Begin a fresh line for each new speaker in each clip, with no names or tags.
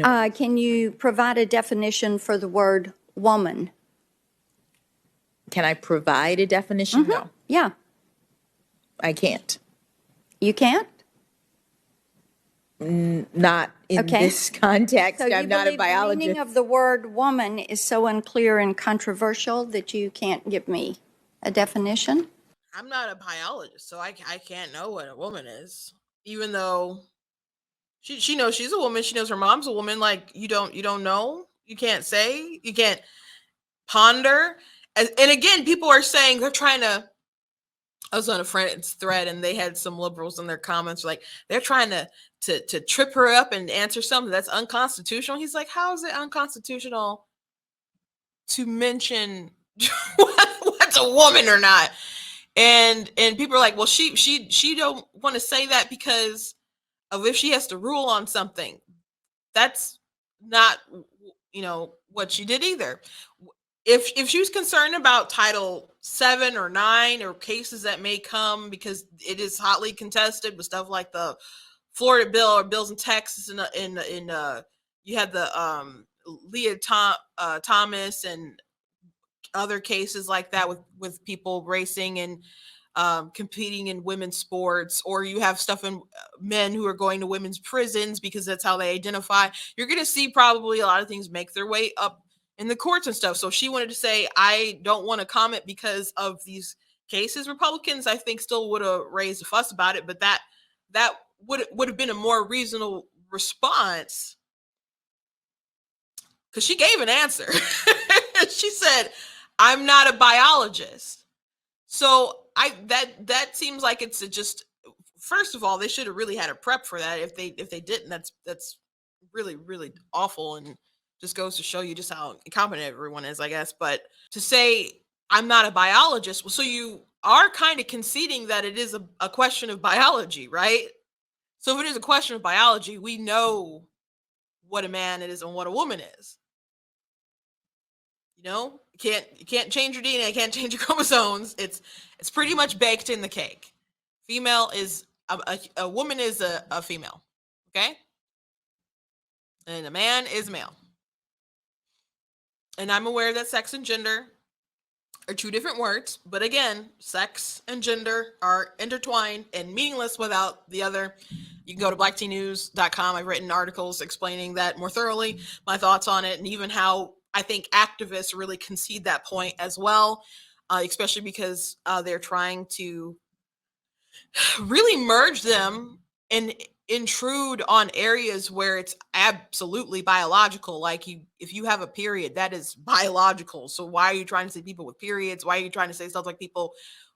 Can you provide a definition for the word woman?
Can I provide a definition? No,
Yeah,
I can't.
you can't?
Not in
Okay.
this context.
So you
I'm not a
believe the meaning
biologist.
of the word woman is so unclear and controversial that you can't give me a definition?
I'm not a biologist, so I can't know what a woman is. Even though she knows she's a woman, she knows her mom's a woman. Like you don't know, you can't say, you can't ponder. And again, people are saying they're trying to. I was on a friend's thread, and they had some liberals in their comments like they're trying to trip her up and answer something that's unconstitutional. He's like, how is it unconstitutional to mention what's a woman or not? And people are like, well, she don't want to say that because of if she has to rule on something. That's not what she did either. If she was concerned about Title 7 or 9 or cases that may come because it is hotly contested with stuff like the Florida bill or bills in Texas, and you had the Leah Thomas and other cases like that with people racing and competing in women's sports, or you have stuff in men who are going to women's prisons because that's how they identify. You're going to see probably a lot of things make their way up in the courts and stuff. So she wanted to say, I don't want to comment because of these cases. Republicans, I think, still would have raised a fuss about it, but that would have been a more reasonable response because she gave an answer. She said, I'm not a biologist. So that seems like it's just, first of all, they should have really had a prep for that. If they didn't, that's really, really awful, and just goes to show you just how incompetent everyone is, I guess. But to say I'm not a biologist, well, so you are kind of conceding that it is a question of biology, right? So if it is a question of biology, we know what a man is and what a woman is. You can't change your DNA, can't change your chromosomes. It's pretty much baked in the cake. Female is a woman is a female, okay, and a man is male. And I'm aware that sex and gender are two different words, but again, sex and gender are intertwined and meaningless without the other. You can go to blacktnews.com. I've written articles explaining that more thoroughly, my thoughts on it, and even how I think activists really concede that point as well, especially because they're trying to really merge them and intrude on areas where it's absolutely biological. Like if you have a period, that is biological. So why are you trying to say people with periods? Why are you trying to say stuff like people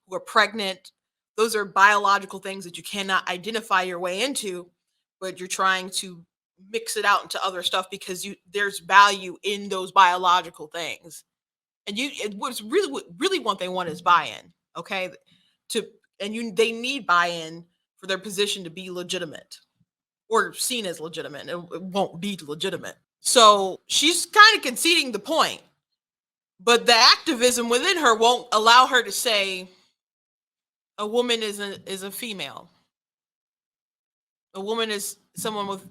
who are pregnant? Those are biological things that you cannot identify your way into, but you're trying to mix it out into other stuff because there's value in those biological things. And what's really what they want is buy-in, okay? They need buy-in for their position to be legitimate or seen as legitimate. It won't be legitimate. So she's kind of conceding the point, but the activism within her won't allow her to say a woman is a female. A woman is someone with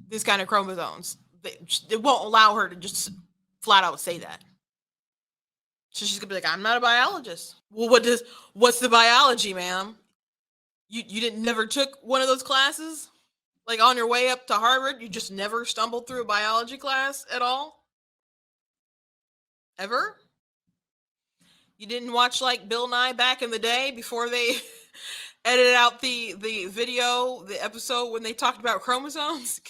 this kind of chromosomes. It won't allow her to just flat out say that. So she's gonna be like, I'm not a biologist. Well, what's the biology, ma'am? You didn't never took one of those classes? Like on your way up to Harvard, you just never stumbled through a biology class at all? Ever? You didn't watch like Bill Nye back in the day before they edited out the video, the episode when they talked about chromosomes?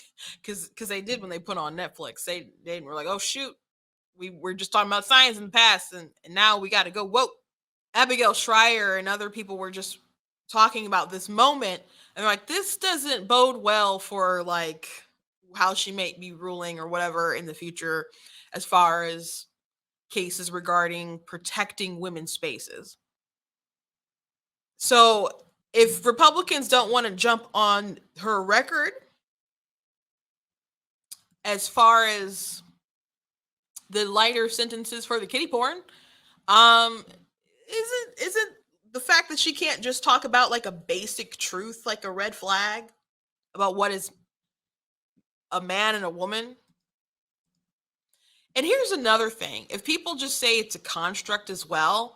Because they did when they put on Netflix. They were like, oh shoot, we were just talking about science in the past, and now we got to go woke. Abigail Schreier and other people were just talking about this moment, and they're like, this doesn't bode well for like how she may be ruling or whatever in the future as far as cases regarding protecting women's spaces. So if Republicans don't want to jump on her record as far as the lighter sentences for the kitty porn, isn't the fact that she can't just talk about like a basic truth, like a red flag about what is a man and a woman. And here's another thing. If people just say it's a construct as well,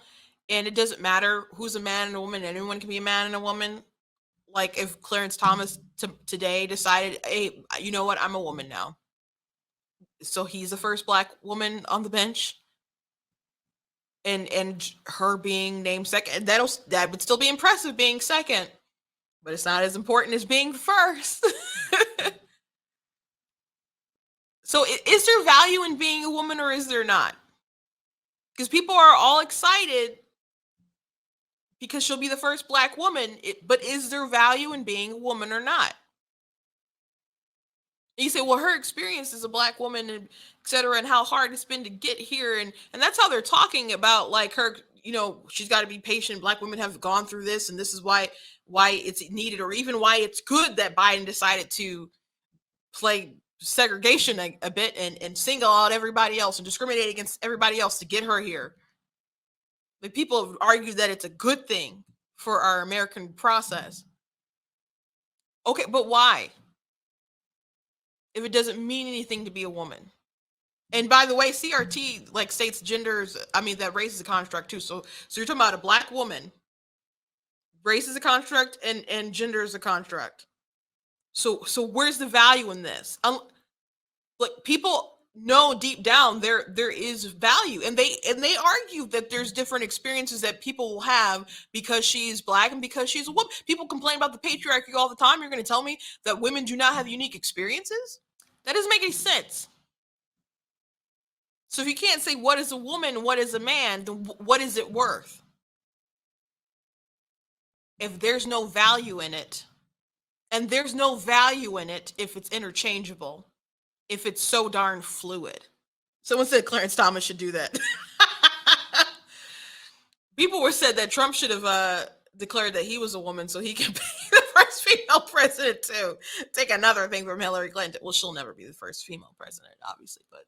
and it doesn't matter who's a man and a woman, anyone can be a man and a woman. Like if Clarence Thomas today decided, hey, you know what, I'm a woman now. So he's the first Black woman on the bench. And her being named second, that would still be impressive being second, but it's not as important as being first. So is there value in being a woman or is there not? Because people are all excited because she'll be the first Black woman, but is there value in being a woman or not? And you say, well, her experience as a Black woman and et cetera, and how hard it's been to get here. And that's how they're talking about like her, she's got to be patient. Black women have gone through this, and this is why it's needed, or even why it's good that Biden decided to play segregation a bit and single out everybody else and discriminate against everybody else to get her here. Like people have argued that it's a good thing for our American process. Okay, but why? If it doesn't mean anything to be a woman. And by the way, CRT like states genders, that race is a construct too. So you're talking about a Black woman. Race is a construct and gender is a construct. So where's the value in this? Like people know deep down there is value, and they argue that there's different experiences that people will have because she's Black and because she's a woman. People complain about the patriarchy all the time. You're going to tell me that women do not have unique experiences? That doesn't make any sense. So if you can't say what is a woman, what is a man, then what is it worth? If there's no value in it, and there's no value in it if it's interchangeable, if it's so darn fluid. Someone said Clarence Thomas should do that. People were said that Trump should have declared that he was a woman so he can be the first female president too. Take another thing from Hillary Clinton. Well, she'll never be the first female president, obviously, but